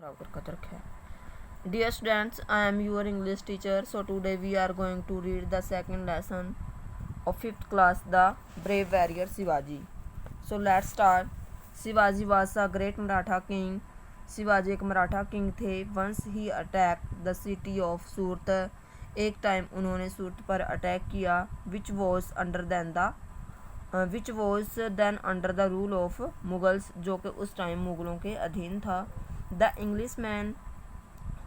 Dear students, I am your English teacher. So today we are going to read the second lesson of 5th class, The Brave Warrior Shivaji. So let's start. Shivaji was a great Maratha king. Shivaji एक Maratha king थे. Once he attack the city of Surat. एक time उन्होंने सूरत पर attack किया. Which was then under the rule of Mughals, जो कि उस time मुगलों के अधीन था. The English man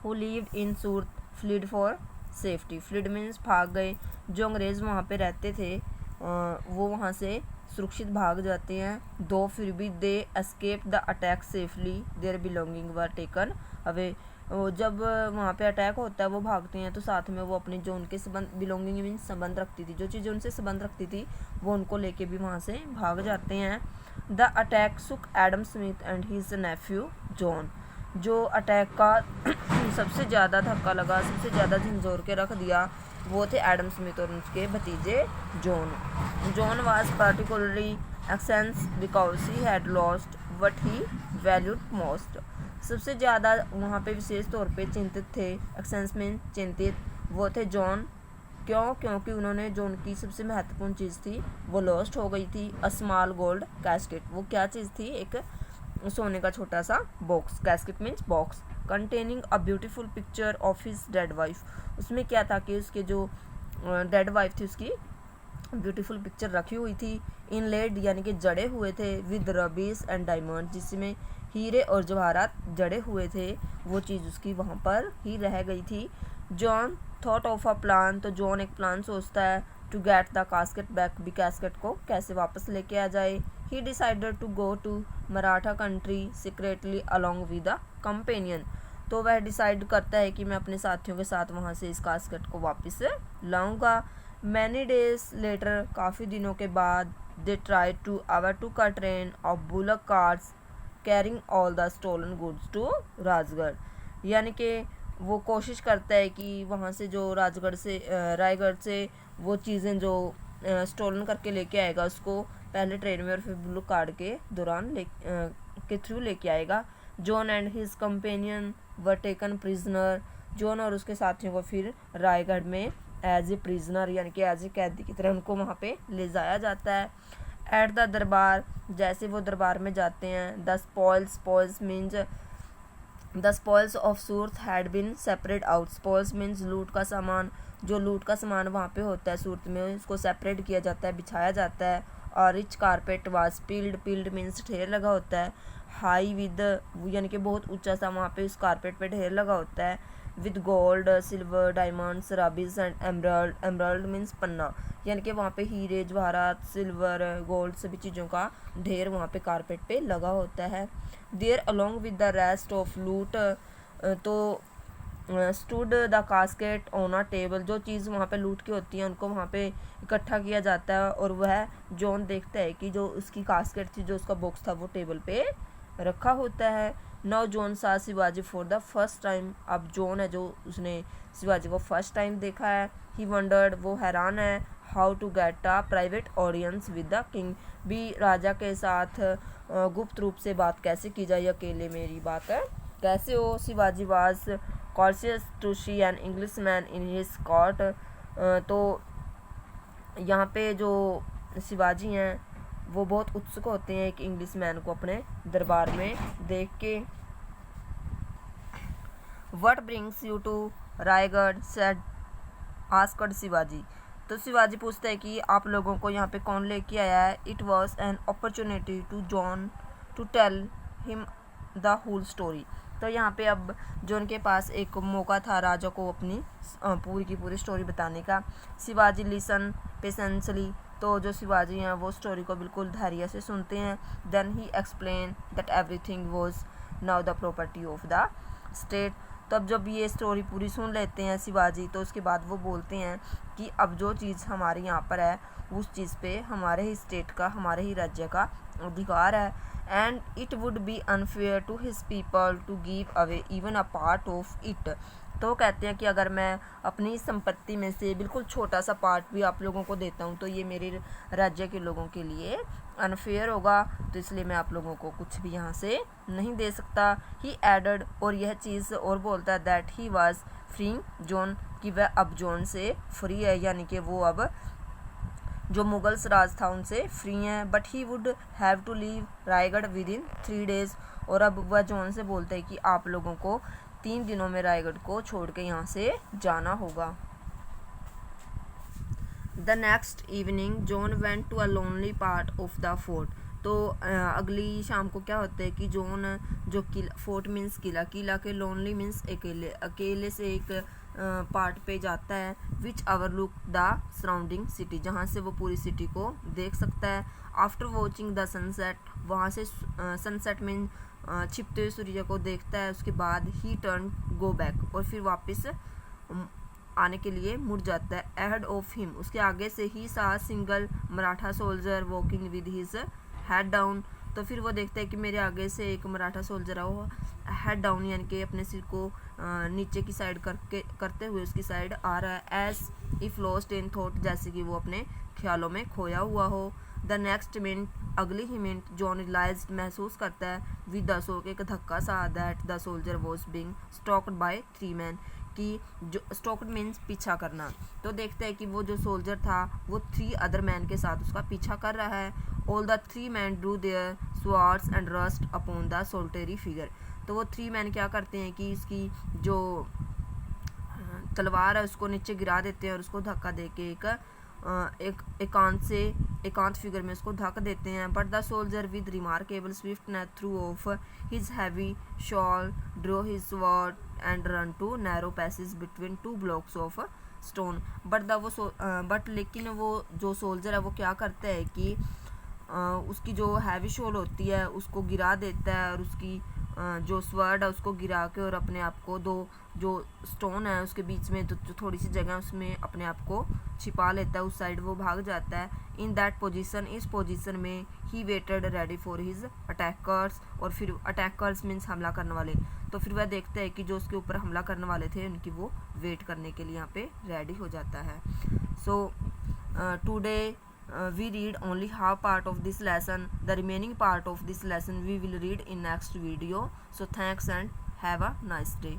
who lived in Surat fled for safety. Fled means भाग गए. जो अंग्रेज़ वहाँ पे रहते थे वो वहाँ से सुरक्षित भाग जाते हैं. दो फिर भी they escape the attack safely. Their belongings were taken away. जब वहाँ पे अटैक होता है वो भागते हैं तो साथ में वो अपनी जो उनके संबंध, बिलोंगिंग मीन्स संबंध रखती थी, जो चीज़ें उनसे संबंध रखती थी वो उनको लेके भी वहाँ से भाग जाते हैं. द अटैक सुक Adam Smith and his Neiphiu John. जो अटैक का सबसे ज़्यादा धक्का लगा, सबसे ज़्यादा झंझोर के रख दिया, वो थे एडम स्मिथ और उसके भतीजे John. John was particularly incensed because he had lost what he valued most. सबसे ज़्यादा वहाँ पे विशेष तौर पे चिंतित थे. एक्सेंस में चिंतित वो थे जॉन. क्यों? क्योंकि उन्होंने जो उनकी सबसे महत्वपूर्ण चीज़ थी वो लॉस्ट हो गई थी. A small gold casket. वो क्या चीज़ थी? एक सोने का छोटा सा box. Casket means box. Containing a beautiful picture of his dead wife. उसमें क्या था कि उसके जो डेड वाइफ थी उसकी ब्यूटीफुल पिक्चर रखी हुई थी. इनलेड यानी कि जड़े हुए थे. विद रबीज एंड डायमंड, जिसमें हीरे और जवाहरात जड़े हुए थे. वो चीज़ उसकी वहाँ पर ही रह गई थी. John thought of a plan. तो जॉन एक प्लान सोचता है. To get the casket back, भी कैस्केट को कैसे वापस लेके आ जाए. He decided to go to Maratha country secretly along with a companion. तो वह डिसाइड करता है कि मैं अपने साथियों के साथ वहाँ से इस कास्केट को वापस लाऊंगा. मैनी डेज लेटर, काफ़ी दिनों के बाद, they try to overtake a train of bullock carts carrying all the stolen goods to Rajgarh. यानी कि वो कोशिश करता है कि वहाँ से जो रायगढ़ से वो चीज़ें जो स्टोलन करके लेके आएगा उसको पहले ट्रेन में और फिर बुलक कार्ट के दौरान के थ्रू लेके आएगा. John and his companion were taken prisoner. John और उसके साथियों को फिर रायगढ़ में एज ए प्रिजनर यानी कि एज ए कैदी की तरह उनको वहाँ पे ले जाया जाता है. एट द दरबार, जैसे वो दरबार में जाते हैं. The spoils means the spoils of Surat had been separate out. Spoils means लूट का सामान. जो लूट का सामान वहाँ पे होता है सूरत में उसको सेपरेट किया जाता है, बिछाया जाता है. और rich carpet was peeled means ढेर लगा होता है. हाई विद यानी कि बहुत ऊंचा सा वहाँ पे उस कारपेट पे ढेर लगा होता है. With gold, silver, diamonds, rubies and emerald. Emerald means पन्ना. यानी कि वहाँ पे हीरे, जवाहरात, सिल्वर, गोल्ड सभी चीज़ों का ढेर वहाँ पे कारपेट पे लगा होता है. There along with the rest of loot. तो stood the casket on a table. जो चीज़ वहाँ पे लूट की होती है उनको वहाँ पे इकट्ठा किया जाता है और वह जॉन देखता है कि जो उसकी कास्केट थी, जो उसका बॉक्स था, वो टेबल पे रखा होता है. नाउ जॉन सा Shivaji for the first time. अब जॉन है जो उसने शिवाजी को फर्स्ट टाइम देखा है. ही वंडर्ड, वो हैरान है. How to get a private audience with the king. भी राजा के साथ गुप्त रूप से बात कैसे की जाए, अकेले मेरी बात है कैसे हो. Shivaji was cautious to see an English man in his court. तो यहाँ पे जो शिवाजी हैं वो बहुत उत्सुक होते हैं एक इंग्लिश मैन को अपने दरबार में देख के. What brings you to Raigad said asked Shivaji. तो शिवाजी पूछते हैं कि आप लोगों को यहाँ पे कौन लेके आया है. It was an opportunity to John to tell him the whole story. तो यहाँ पे अब जॉन के पास एक मौका था राजा को अपनी पूरी की पूरी स्टोरी बताने का. Shivaji listen patiently. तो जो शिवाजी हैं वो स्टोरी को बिल्कुल धैर्य से सुनते हैं. Then he explain that everything was now the property of the state. तब जब ये स्टोरी पूरी सुन लेते हैं शिवाजी तो उसके बाद वो बोलते हैं कि अब जो चीज़ हमारे यहाँ पर है उस चीज़ पे हमारे ही स्टेट का, हमारे ही राज्य का अधिकार है. And it would be unfair to his people to give away even a part of it. तो कहते हैं कि अगर मैं अपनी संपत्ति में से बिल्कुल छोटा सा पार्ट भी आप लोगों को देता हूँ तो ये मेरे राज्य के लोगों के लिए अनफेयर होगा, तो इसलिए मैं आप लोगों को कुछ भी यहाँ से नहीं दे सकता। ही एडेड, और यह चीज़ और बोलता है that he was freeing John, कि वह अब जॉन से फ्री है, यानी कि वो अब जो मुगल्स राज था उनसे फ्री हैं। But he would have to leave Raigad with in 3 days, और अब वह जॉन से बोलते हैं कि आप लोगों को 3 दिनों में रायगढ़ को छोड़ के यहाँ से जाना होगा। The next evening John went to a lonely part of the fort. तो अगली शाम को क्या होता है कि जॉन जो किला, फोर्ट मीन्स किला, किला के लोनली मीन्स अकेले, अकेले से एक पार्ट पे जाता है, विच ओवरलुक द सराउंडिंग सिटी, जहाँ से वो पूरी सिटी को देख सकता है। आफ्टर वॉचिंग द सनसेट, वहाँ से सनसेट मीन छिपते हुए सूर्य को देखता है। उसके बाद ही टर्न गो बैक, और फिर वापस आने के लिए मुड़ जाता है। अहेड ऑफ हिम, उसके आगे से ही सा single Maratha soldier walking with his head down, तो फिर वो देखता है कि मेरे आगे से एक मराठा सोल्जर है, वो हेड डाउन यानी कि अपने सिर को नीचे की साइड करते हुए उसकी साइड आ रहा है। As if lost in thought, जैसे कि वो अपने ख्यालों में खोया हुआ हो। द नेक्स्ट मिनट, अगली ही मिनट जॉन रियलाइज, महसूस करता है विद द शॉक, एक धक्का सा, that the soldier was being stalked by 3 men, कि जो स्टॉक्ड मीन्स पीछा करना। तो देखते हैं कि वो जो सोल्जर था वो 3 other men के साथ उसका पीछा कर रहा है। All the 3 men drew their swords and rushed upon the solitary figure, तो वो 3 men क्या करते हैं कि इसकी जो तलवार है उसको नीचे गिरा देते हैं और उसको धक्का दे के एक एकांत फिगर में उसको धक्का देते हैं। But the soldier with remarkable swiftness threw off his heavy shawl, draw his sword and run to narrow passage between 2 blocks of stone. But लेकिन वो जो सोल्जर है वो क्या करता है कि उसकी जो हैवी शॉल होती है उसको गिरा देता है, और उसकी जो स्वर्ड है उसको गिरा के और अपने आप को 2 जो स्टोन है उसके बीच में जो थोड़ी सी जगह उसमें अपने आप को छिपा लेता है, उस साइड वो भाग जाता है। इन दैट पोजीशन, इस पोजीशन में he waited ready for his attackers, और फिर अटैकर्स मीन्स हमला करने वाले, तो फिर वह देखते हैं कि जो उसके ऊपर हमला करने वाले थे उनकी वो वेट करने के लिए यहाँ पे रेडी हो जाता है। So today we read only half part of this lesson. The remaining part of this lesson we will read in next video. So thanks and have a nice day.